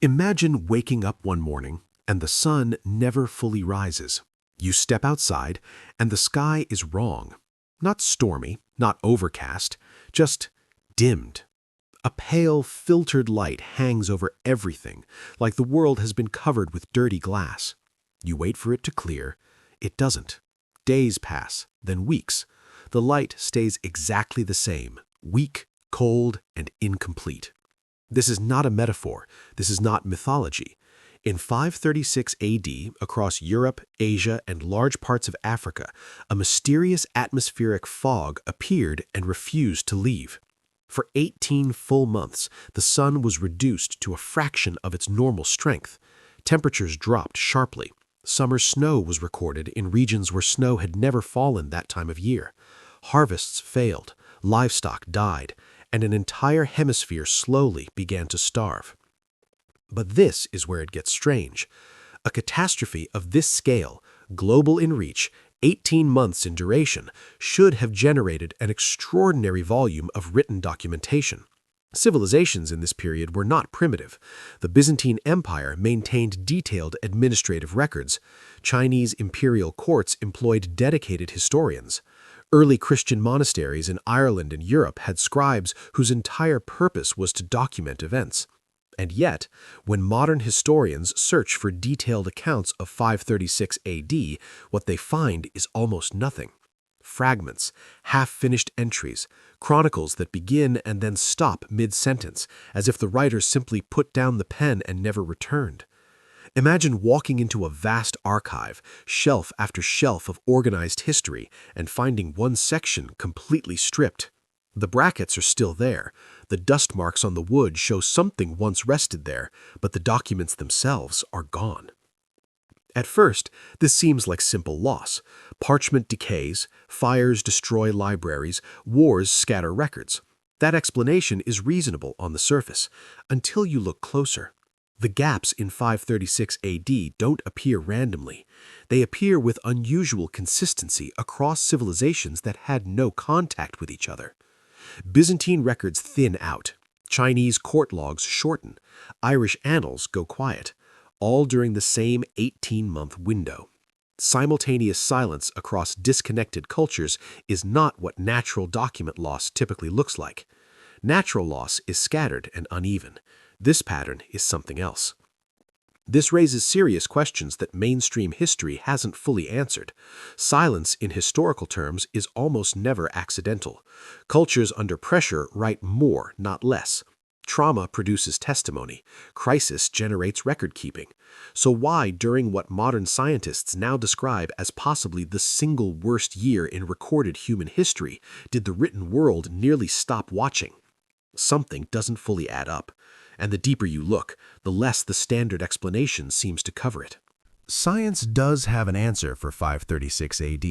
Imagine waking up one morning and the sun never fully rises. You step outside and the sky is wrong. Not stormy, not overcast, just dimmed. A pale, filtered light hangs over everything, like the world has been covered with dirty glass. You wait for it to clear. It doesn't. Days pass, then weeks. The light stays exactly the same, weak, cold, and incomplete. This is not a metaphor. This is not mythology. In 536 AD, across Europe, Asia, and large parts of Africa, a mysterious atmospheric fog appeared and refused to leave. For 18 full months, the sun was reduced to a fraction of its normal strength. Temperatures dropped sharply. Summer snow was recorded in regions where snow had never fallen that time of year. Harvests failed, livestock died, and an entire hemisphere slowly began to starve. But this is where it gets strange. A catastrophe of this scale, global in reach, 18 months in duration, should have generated an extraordinary volume of written documentation. Civilizations in this period were not primitive. The Byzantine Empire maintained detailed administrative records. Chinese imperial courts employed dedicated historians. Early Christian monasteries in Ireland and Europe had scribes whose entire purpose was to document events. And yet, when modern historians search for detailed accounts of 536 AD, what they find is almost nothing. Fragments, half-finished entries, chronicles that begin and then stop mid-sentence, as if the writer simply put down the pen and never returned. Imagine walking into a vast archive, shelf after shelf of organized history, and finding one section completely stripped. The brackets are still there. The dust marks on the wood show something once rested there, but the documents themselves are gone. At first, this seems like simple loss. Parchment decays, fires destroy libraries, wars scatter records. That explanation is reasonable on the surface, until you look closer. The gaps in 536 AD don't appear randomly. They appear with unusual consistency across civilizations that had no contact with each other. Byzantine records thin out. Chinese court logs shorten. Irish annals go quiet, all during the same 18-month window. Simultaneous silence across disconnected cultures is not what natural document loss typically looks like. Natural loss is scattered and uneven. This pattern is something else. This raises serious questions that mainstream history hasn't fully answered. Silence in historical terms is almost never accidental. Cultures under pressure write more, not less. Trauma produces testimony. Crisis generates record-keeping. So why, during what modern scientists now describe as possibly the single worst year in recorded human history, did the written world nearly stop watching? Something doesn't fully add up. And the deeper you look, the less the standard explanation seems to cover it. Science does have an answer for 536 AD.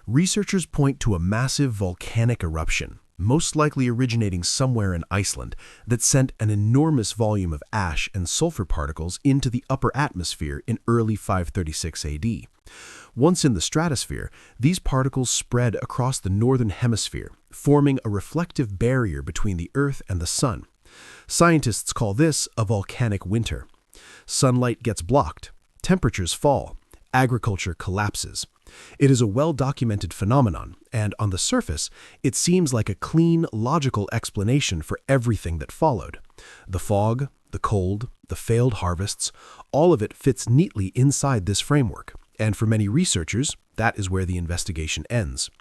Researchers point to a massive volcanic eruption, most likely originating somewhere in Iceland, that sent an enormous volume of ash and sulfur particles into the upper atmosphere in early 536 AD. Once in the stratosphere, these particles spread across the northern hemisphere, forming a reflective barrier between the Earth and the Sun. Scientists call this a volcanic winter. Sunlight gets blocked, temperatures fall, agriculture collapses. It is a well-documented phenomenon, and on the surface, it seems like a clean, logical explanation for everything that followed. The fog, the cold, the failed harvests, all of it fits neatly inside this framework, and for many researchers, that is where the investigation ends.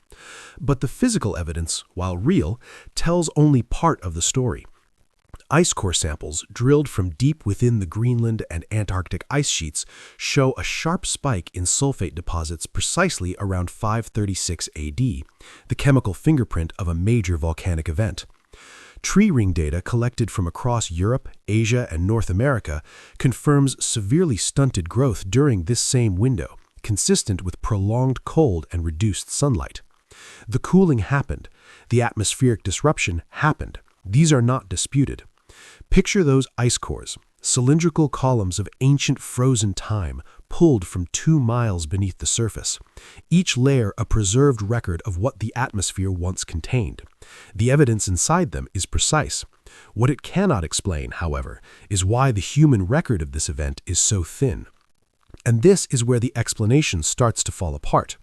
But the physical evidence, while real, tells only part of the story. Ice core samples drilled from deep within the Greenland and Antarctic ice sheets show a sharp spike in sulfate deposits precisely around 536 AD, the chemical fingerprint of a major volcanic event. Tree ring data collected from across Europe, Asia, and North America confirms severely stunted growth during this same window, consistent with prolonged cold and reduced sunlight. The cooling happened. The atmospheric disruption happened. These are not disputed. Picture those ice cores, Cylindrical columns of ancient frozen time pulled from 2 miles beneath the surface, each layer a preserved record of what the atmosphere once contained. The evidence inside them is precise. What it cannot explain, however, is why the human record of this event is so thin. And this is where the explanation starts to fall apart.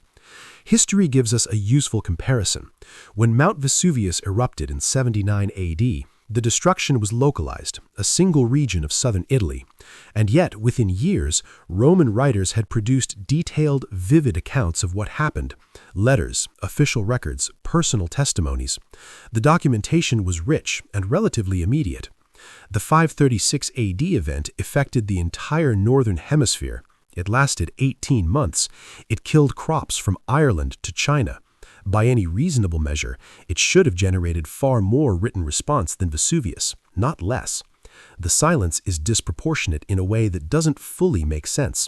History gives us a useful comparison. When Mount Vesuvius erupted in 79 AD, the destruction was localized, a single region of southern Italy. And yet, within years, Roman writers had produced detailed, vivid accounts of what happened. Letters, official records, personal testimonies. The documentation was rich and relatively immediate. The 536 AD event affected the entire northern hemisphere. It lasted 18 months. It killed crops from Ireland to China. By any reasonable measure, it should have generated far more written response than Vesuvius, not less. The silence is disproportionate in a way that doesn't fully make sense.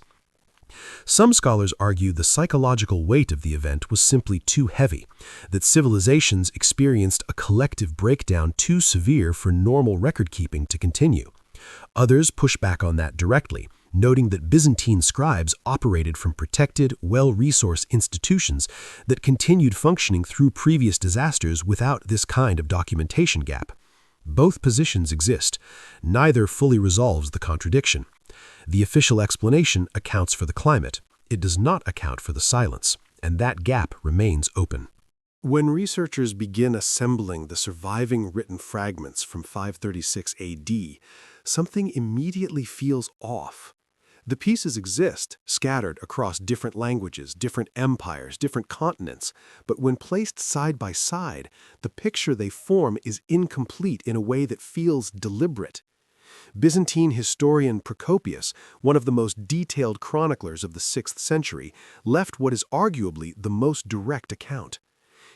Some scholars argue the psychological weight of the event was simply too heavy, that civilizations experienced a collective breakdown too severe for normal record-keeping to continue. Others push back on that directly, noting that Byzantine scribes operated from protected, well-resourced institutions that continued functioning through previous disasters without this kind of documentation gap. Both positions exist. Neither fully resolves the contradiction. The official explanation accounts for the climate. It does not account for the silence, and that gap remains open. When researchers begin assembling the surviving written fragments from 536 AD, something immediately feels off. The pieces exist, scattered across different languages, different empires, different continents, but when placed side by side, the picture they form is incomplete in a way that feels deliberate. Byzantine historian Procopius, one of the most detailed chroniclers of the 6th century, left what is arguably the most direct account.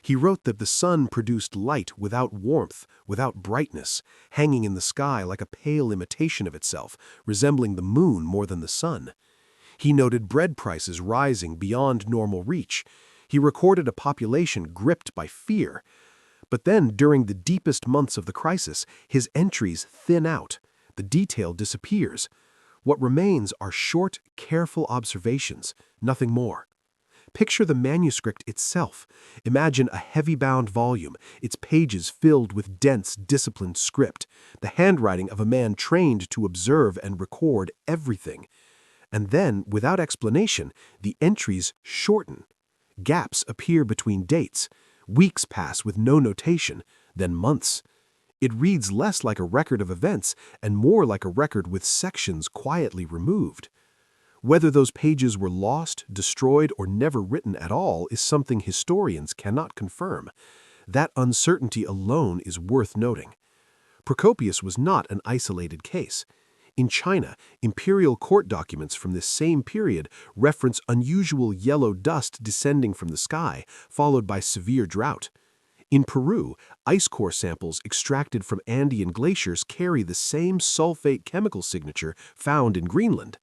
He wrote that the sun produced light without warmth, without brightness, hanging in the sky like a pale imitation of itself, resembling the moon more than the sun. He noted bread prices rising beyond normal reach. He recorded a population gripped by fear. But then, during the deepest months of the crisis, his entries thin out. The detail disappears. What remains are short, careful observations, nothing more. Picture the manuscript itself. Imagine a heavy-bound volume, its pages filled with dense, disciplined script, the handwriting of a man trained to observe and record everything. And then, without explanation, the entries shorten. Gaps appear between dates. Weeks pass with no notation, then months. It reads less like a record of events and more like a record with sections quietly removed. Whether those pages were lost, destroyed, or never written at all is something historians cannot confirm. That uncertainty alone is worth noting. Procopius was not an isolated case. In China, imperial court documents from this same period reference unusual yellow dust descending from the sky, followed by severe drought. In Peru, ice core samples extracted from Andean glaciers carry the same sulfate chemical signature found in Greenland.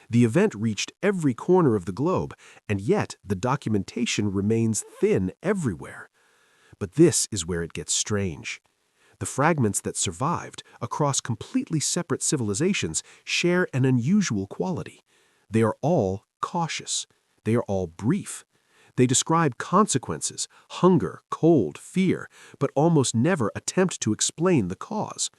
The event reached every corner of the globe, and yet the documentation remains thin everywhere. But this is where it gets strange. The fragments that survived, across completely separate civilizations, share an unusual quality. They are all cautious. They are all brief. They describe consequences, hunger, cold, fear, but almost never attempt to explain the cause.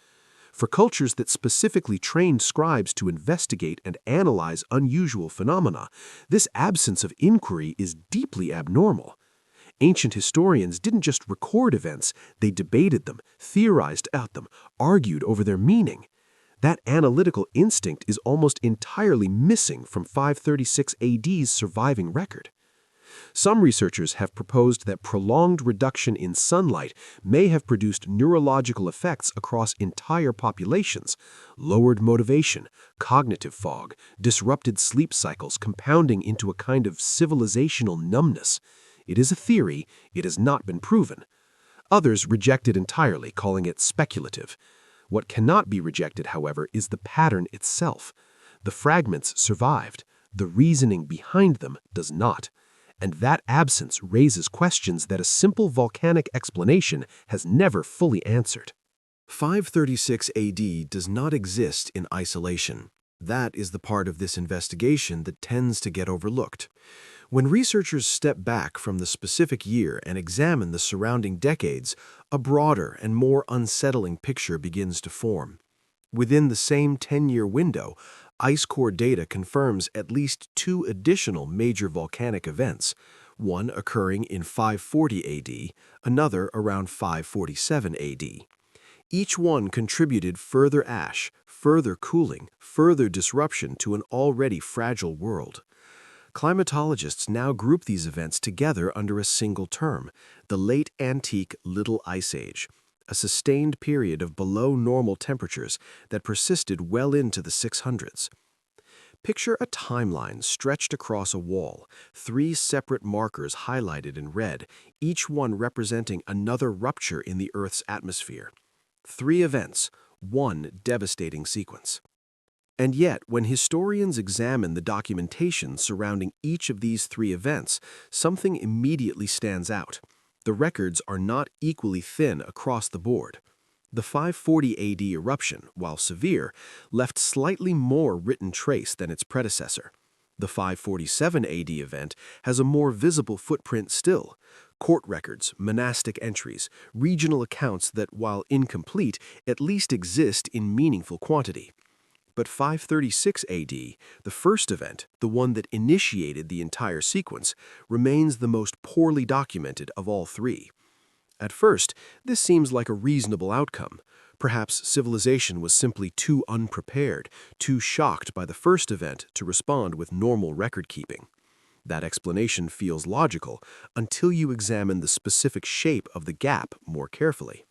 For cultures that specifically trained scribes to investigate and analyze unusual phenomena, this absence of inquiry is deeply abnormal. Ancient historians didn't just record events, they debated them, theorized about them, argued over their meaning. That analytical instinct is almost entirely missing from 536 AD's surviving record. Some researchers have proposed that prolonged reduction in sunlight may have produced neurological effects across entire populations, lowered motivation, cognitive fog, disrupted sleep cycles compounding into a kind of civilizational numbness. It is a theory, it has not been proven. Others reject it entirely, calling it speculative. What cannot be rejected, however, is the pattern itself. The fragments survived. The reasoning behind them does not. And that absence raises questions that a simple volcanic explanation has never fully answered. 536 AD does not exist in isolation. That is the part of this investigation that tends to get overlooked. When researchers step back from the specific year and examine the surrounding decades, a broader and more unsettling picture begins to form. Within the same 10-year window, ice core data confirms at least two additional major volcanic events, one occurring in 540 AD, another around 547 AD. Each one contributed further ash, further cooling, further disruption to an already fragile world. Climatologists now group these events together under a single term, the Late Antique Little Ice Age, a sustained period of below normal temperatures that persisted well into the 600s. Picture a timeline stretched across a wall, three separate markers highlighted in red, each one representing another rupture in the Earth's atmosphere. Three events, one devastating sequence. And yet, when historians examine the documentation surrounding each of these three events, something immediately stands out. The records are not equally thin across the board. The 540 AD eruption, while severe, left slightly more written trace than its predecessor. The 547 AD event has a more visible footprint still. Court records, monastic entries, regional accounts that, while incomplete, at least exist in meaningful quantity. But 536 AD, the first event, the one that initiated the entire sequence, remains the most poorly documented of all three. At first, this seems like a reasonable outcome. Perhaps civilization was simply too unprepared, too shocked by the first event to respond with normal record-keeping. That explanation feels logical until you examine the specific shape of the gap more carefully.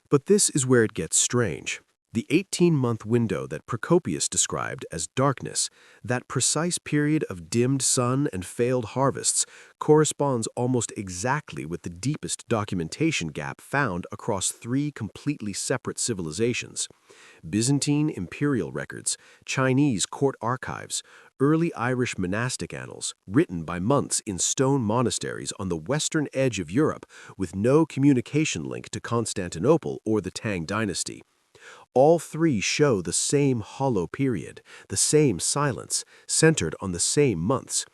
But this is where it gets strange. The 18-month window that Procopius described as darkness, that precise period of dimmed sun and failed harvests, corresponds almost exactly with the deepest documentation gap found across three completely separate civilizations: Byzantine imperial records, Chinese court archives, early Irish monastic annals, written by monks in stone monasteries on the western edge of Europe with no communication link to Constantinople or the Tang dynasty. All three show the same hollow period, the same silence, centered on the same months.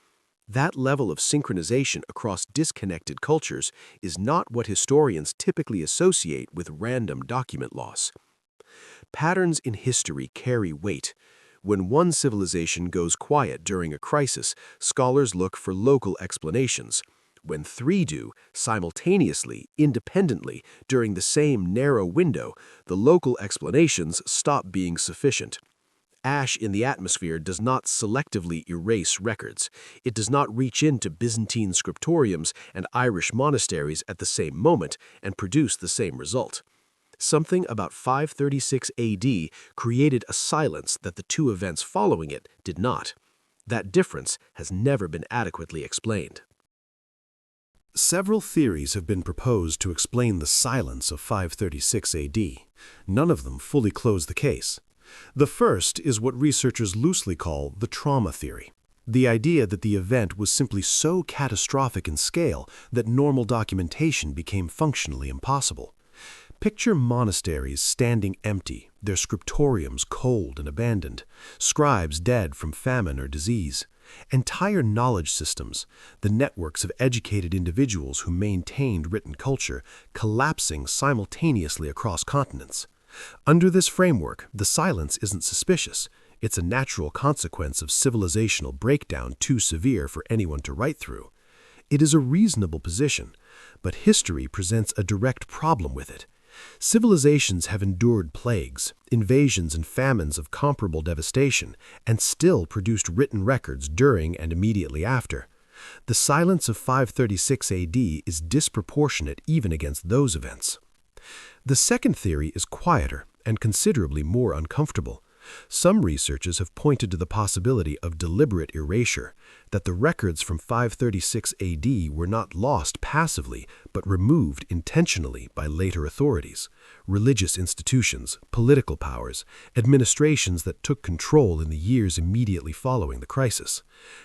That level of synchronization across disconnected cultures is not what historians typically associate with random document loss. Patterns in history carry weight. When one civilization goes quiet during a crisis, scholars look for local explanations. When three do, simultaneously, independently, during the same narrow window, the local explanations stop being sufficient. Ash in the atmosphere does not selectively erase records. It does not reach into Byzantine scriptoriums and Irish monasteries at the same moment and produce the same result. Something about 536 AD created a silence that the two events following it did not. That difference has never been adequately explained. Several theories have been proposed to explain the silence of 536 AD. None of them fully close the case. The first is what researchers loosely call the trauma theory. The idea that the event was simply so catastrophic in scale that normal documentation became functionally impossible. Picture monasteries standing empty, their scriptoriums cold and abandoned, scribes dead from famine or disease. Entire knowledge systems, the networks of educated individuals who maintained written culture, collapsing simultaneously across continents. Under this framework, the silence isn't suspicious. It's a natural consequence of civilizational breakdown too severe for anyone to write through. It is a reasonable position, but history presents a direct problem with it. Civilizations have endured plagues, invasions and famines of comparable devastation, and still produced written records during and immediately after. The silence of 536 AD is disproportionate even against those events. The second theory is quieter and considerably more uncomfortable. Some researchers have pointed to the possibility of deliberate erasure, that the records from 536 AD were not lost passively, but removed intentionally by later authorities, religious institutions, political powers, administrations that took control in the years immediately following the crisis.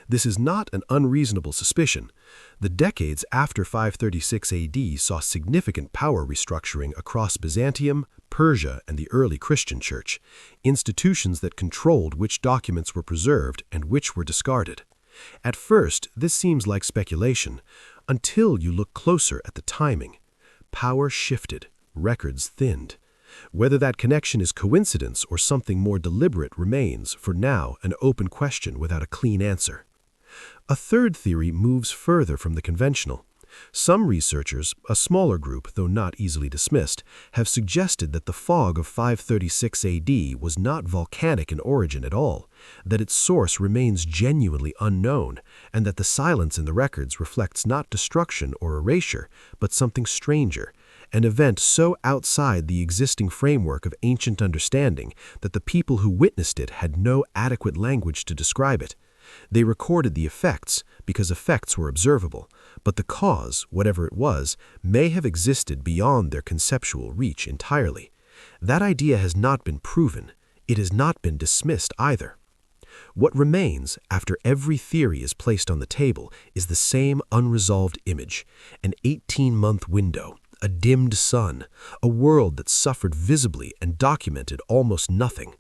This is not an unreasonable suspicion. The decades after 536 AD saw significant power restructuring across Byzantium, Persia, and the early Christian Church, institutions that controlled which documents were preserved and which were discarded. At first, this seems like speculation, until you look closer at the timing. Power shifted, records thinned. Whether that connection is coincidence or something more deliberate remains, for now, an open question without a clean answer. A third theory moves further from the conventional. Some researchers, a smaller group though not easily dismissed, have suggested that the fog of 536 AD was not volcanic in origin at all, that its source remains genuinely unknown, and that the silence in the records reflects not destruction or erasure, but something stranger, an event so outside the existing framework of ancient understanding that the people who witnessed it had no adequate language to describe it. They recorded the effects because effects were observable, but the cause, whatever it was, may have existed beyond their conceptual reach entirely. That idea has not been proven. It has not been dismissed either. What remains, after every theory is placed on the table, is the same unresolved image, an 18-month window, a dimmed sun, a world that suffered visibly and documented almost nothing.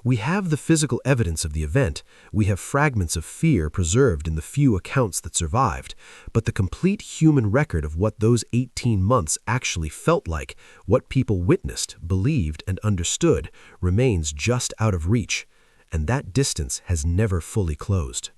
We have the physical evidence of the event, we have fragments of fear preserved in the few accounts that survived, but the complete human record of what those 18 months actually felt like, what people witnessed, believed, and understood, remains just out of reach, and that distance has never fully closed.